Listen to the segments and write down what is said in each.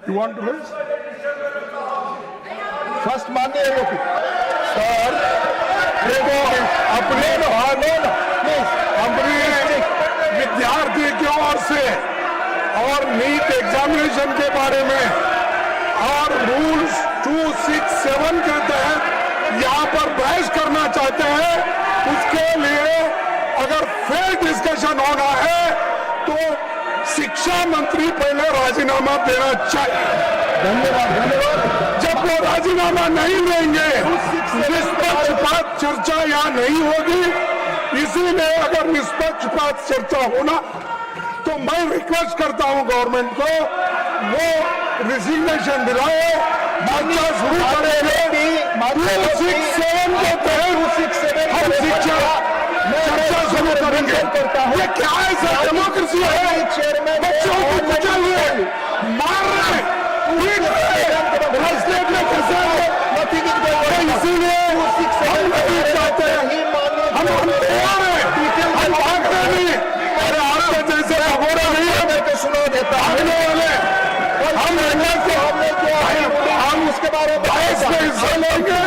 You want to raise? First माननीय लोग sir, देखो अपने अपनी विद्यार्थी की ओर से और नीट एग्जामिनेशन के बारे में और रूल्स 267 के तहत यहाँ पर बहस करना चाहते हैं, उसके लिए अगर फेयर डिस्कशन होना है तो शिक्षा मंत्री पहले राजीनामा देना चाहिए। धन्यवाद। जब वो राजीनामा नहीं देंगे, निष्पक्षपात चर्चा यहाँ नहीं होगी। इसीलिए अगर निष्पक्षपात चर्चा होना तो मैं रिक्वेस्ट करता हूँ गवर्नमेंट को वो रिजिग्नेशन दिलाए, चर्चा शुरू करेंगे। 267 के तहत हम शिक्षा चर्चा शुरू करेंगे। ये क्या है सर? डेमोक्रेसी है? बच्चों को कुचल रहे, मार रहे, पीट रहे, राजनीति में फंसा है। इसीलिए हम नहीं चाहते, हम तैयार हैं, हम भाग रहे नहीं। अरे आपके जैसे भगोड़ा नहीं है, मैं तो सुना देता भागने वाले हम हम उसके बारे में हिस्सा लेंगे,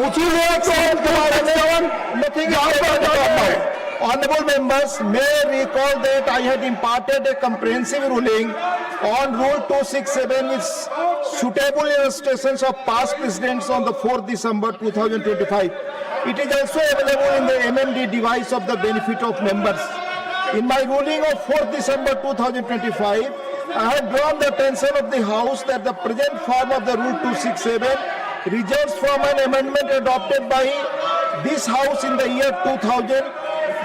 इसीलिए तो Honorable members, may I recall that I had imparted a comprehensive ruling on Rule 267 with suitable illustrations of past precedents on the 4th December 2025. It is also available in the MMD device of the benefit of members. In my ruling of 4th December 2025, I had drawn the attention of the House that the present form of the Rule 267 results from an amendment adopted by this House in the year 2000.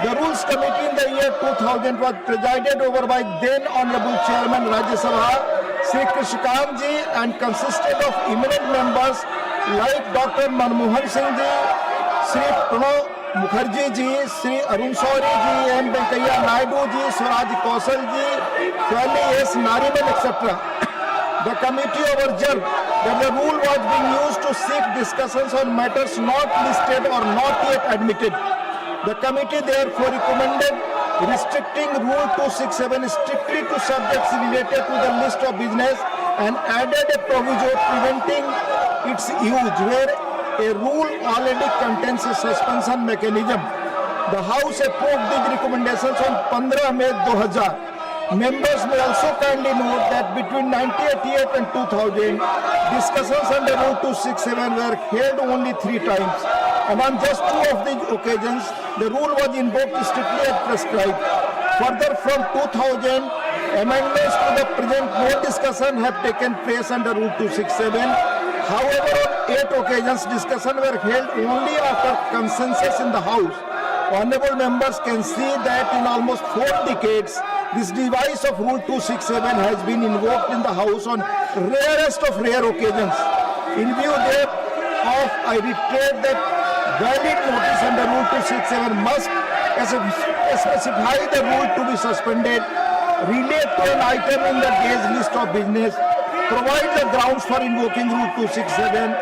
The Rules Committee in the year 2000 was presided over by then Honorable Chairman Rajya Sabha, Sri Krishikant ji, and consisted of eminent members like Dr. Manmohan Singh ji, Sri Pranab Mukherjee ji, Sri Arun Shourie ji, M. Venkaiah Naidu ji, Swaraj Kaushal ji, Swami S. Nariman, etc. The committee observed that the rule was being used to seek discussions on matters not listed or not yet admitted. The committee therefore recommended restricting Rule 267 strictly to subjects related to the list of business and added a proviso preventing its use where a rule already contains a suspension mechanism. The House approved these recommendations on 15 May 2000. Members may also kindly note that between 1988 and 2000, discussions under Rule 267 were held only 3 times. And on just 2 of these occasions, the rule was invoked strictly as prescribed. Further, from 2000, amendments to the present no discussion have taken place under Rule 267. However, on 8 occasions, discussions were held only after consensus in the House. Honorable members can see that in almost 4 decades, this device of Rule 267 has been invoked in the House on rarest of rare occasions. In view thereof, I reiterate that valid notice under Rule 267 must specify the rule to be suspended, relate to an item in the day's list of business, provide the grounds for invoking Rule 267,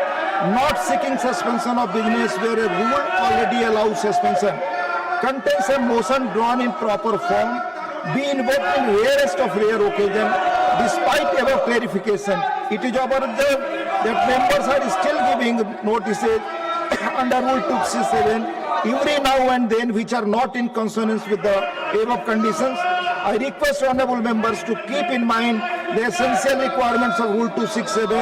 not seeking suspension of business where a rule already allows suspension, contains a motion drawn in proper form, be invoked in rarest of rare occasion, despite above clarification. It is observed that members are still giving notices under Rule 267 every now and then which are not in consonance with the above conditions. I request honorable members to keep in mind the essential requirements of Rule 267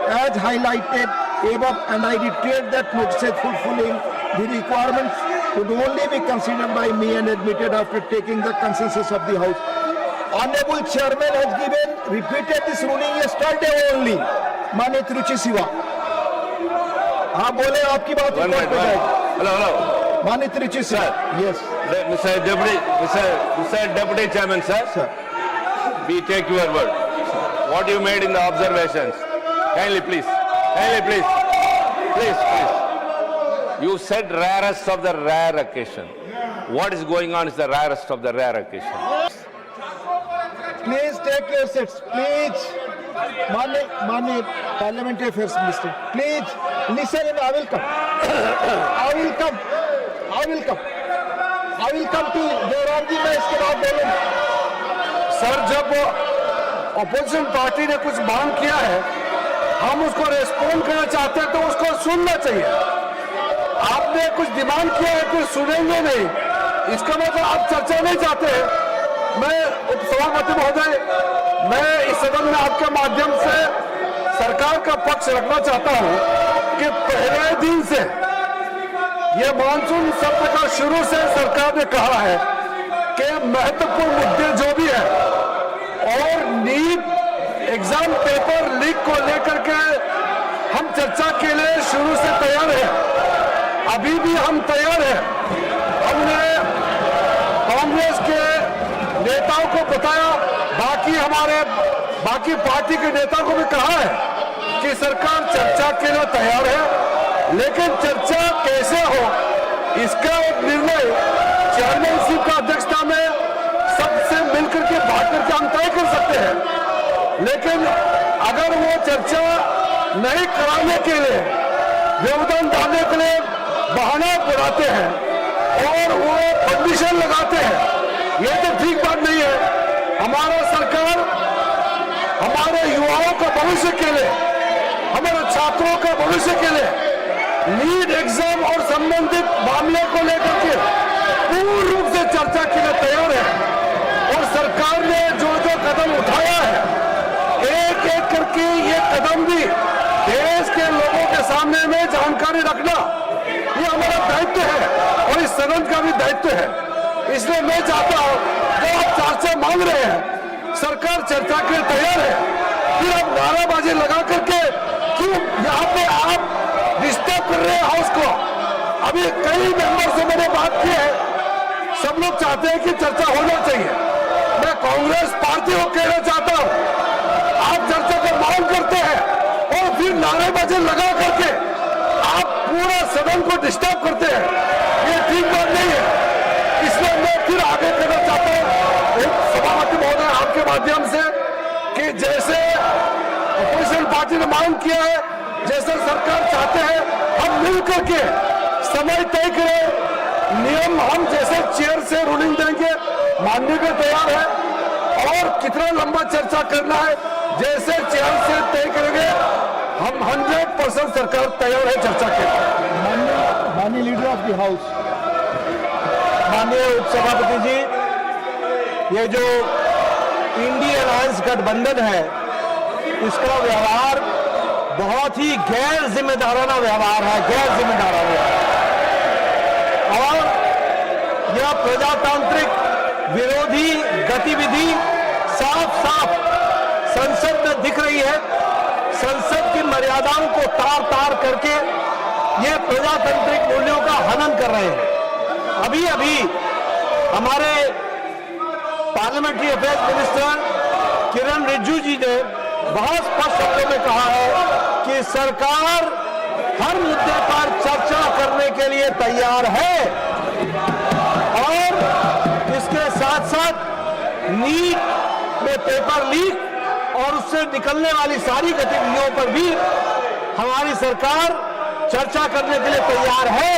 as highlighted above, and I reiterate that notices fulfilling the requirements could only be considered by me and admitted after taking the consensus of the House. Honorable Chairman has repeated this ruling yesterday only. Mane Tiruchi Siva. हाँ बोले आपकी बात hello hello माननीय Trichy sir yes Mr. Deputy Chairman sir, we take your word. What you made in the observations, kindly please. You said rarest of the rare occasion. What is going on is the rarest of the rare occasion. Please take your seats, please. Mani Parliamentary Affairs Minister, please listen and I will come. I will come to Jairam ji, मैं इसके बाद बोलूँगा. Sir जब opposition party ने कुछ मांग किया है, हम उसको रेस्पॉन्ड करना चाहते हैं तो उसको सुनना चाहिए। आपने कुछ डिमांड किया है फिर सुनेंगे नहीं, इसका मतलब आप चर्चा नहीं चाहते हैं। मैं उपसभापति महोदय, मैं इस सदन में आपके माध्यम से सरकार का पक्ष रखना चाहता हूं कि पहले दिन से ये मानसून सत्र का शुरू से सरकार ने कहा है कि महत्वपूर्ण मुद्दे जो भी है और नीट एग्जाम पेपर लीक को लेकर के हम चर्चा के लिए शुरू से तैयार हैं, अभी भी हम तैयार हैं। हमने कांग्रेस के नेताओं को बताया, बाकी पार्टी के नेताओं को भी कहा है कि सरकार चर्चा के लिए तैयार है, लेकिन चर्चा कैसे हो इसका एक निर्णय चेयरमैनशिप का अध्यक्षता में सबसे मिलकर के बात करके हम तय कर सकते हैं। लेकिन अगर वो चर्चा नहीं कराने के लिए, व्यवधान डालने के लिए बहाना बनाते हैं और वो कंडीशन लगाते हैं, ये तो ठीक बात नहीं है। हमारा सरकार हमारे युवाओं का भविष्य के लिए, हमारे छात्रों का भविष्य के लिए नीट एग्जाम और संबंधित मामले को लेकर के पूर्ण रूप से चर्चा के लिए तैयार है। और सरकार ने जो जो कदम उठाया है, एक एक करके ये कदम भी देश के लोगों के सामने में जानकारी रखना, ये हमारा दायित्व है और इस सदन का भी दायित्व है। इसलिए मैं चाहता हूं, जो आप चर्चा मांग रहे हैं, सरकार चर्चा के लिए तैयार है, फिर आप नाराबाजी लगा करके क्यों यहाँ पे आप डिस्टर्ब कर रहे हैं हाउस को। अभी कई मेंबर से मैंने बात की है, सब लोग चाहते हैं कि चर्चा होना चाहिए। मैं कांग्रेस पार्टी को कहना चाहता हूं, आप चर्चा की मांग करते हैं और फिर नारेबाजी लगा करके आप पूरा सदन को डिस्टर्ब करते हैं, ये ठीक बात नहीं है। इसलिए मैं फिर आगे कहना चाहता हूं, एक सभापति महोदय आपके माध्यम से, कि जैसे अपोजिशन पार्टी ने मांग किया है, जैसे सरकार चाहते हैं, हम मिलकर के समय तय करें, नियम हम जैसे चेयर से रूलिंग देंगे मानने के तैयार है, और कितना लंबा चर्चा करना है जैसे चेयर से तय करेंगे, हम 100% सरकार तैयार है चर्चा के लिए। माननीय लीडर ऑफ द हाउस, माननीय उपसभापति जी, ये जो इंडी अलायंस गठबंधन है, इसका व्यवहार बहुत ही गैर जिम्मेदाराना व्यवहार है, गैर जिम्मेदाराना। और यह प्रजातांत्रिक विरोधी गतिविधि साफ साफ संसद में दिख रही है। संसद की मर्यादाओं को तार तार करके ये प्रजातांत्रिक मूल्यों का हनन कर रहे हैं। अभी अभी हमारे पार्लियामेंट्री अफेयर्स मिनिस्टर किरण रिजिजू जी ने बहुत स्पष्ट शब्दों में कहा है कि सरकार हर मुद्दे पर चर्चा करने के लिए तैयार है, और इसके साथ साथ नीट में पेपर लीक और उससे निकलने वाली सारी गतिविधियों पर भी हमारी सरकार चर्चा करने के लिए तैयार है।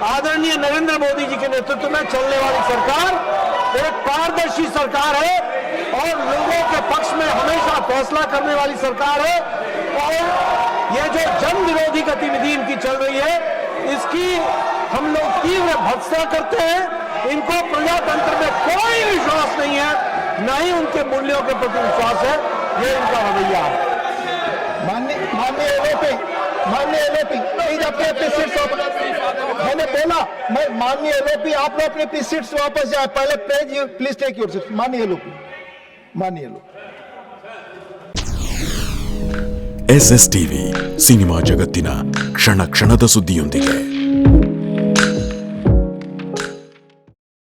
आदरणीय नरेंद्र मोदी जी के नेतृत्व में चलने वाली सरकार एक पारदर्शी सरकार है और लोगों के पक्ष में हमेशा फैसला करने वाली सरकार है। और ये जो जन विरोधी गतिविधि इनकी चल रही है, इसकी हम लोग तीव्र भर्त्सना करते हैं। इनको प्रजातंत्र में कोई विश्वास नहीं है, न ही उनके मूल्यों के प्रति विश्वास है, ये इनका रवैया है। माननीय एलओपी, प्लीज अपने सीट्स, मैंने बोला, मैं माननीय एलओपी, आप लोग अपनी सीट्स वापस जाए, पहले प्लीज टेक योर सीट। माननीय एलओपी, SS TV ಸಿನಿಮಾ ಜಗತ್ತಿನ ಕ್ಷಣ ಕ್ಷಣದ ಸುದ್ದಿಯೊಂದಿಗೆ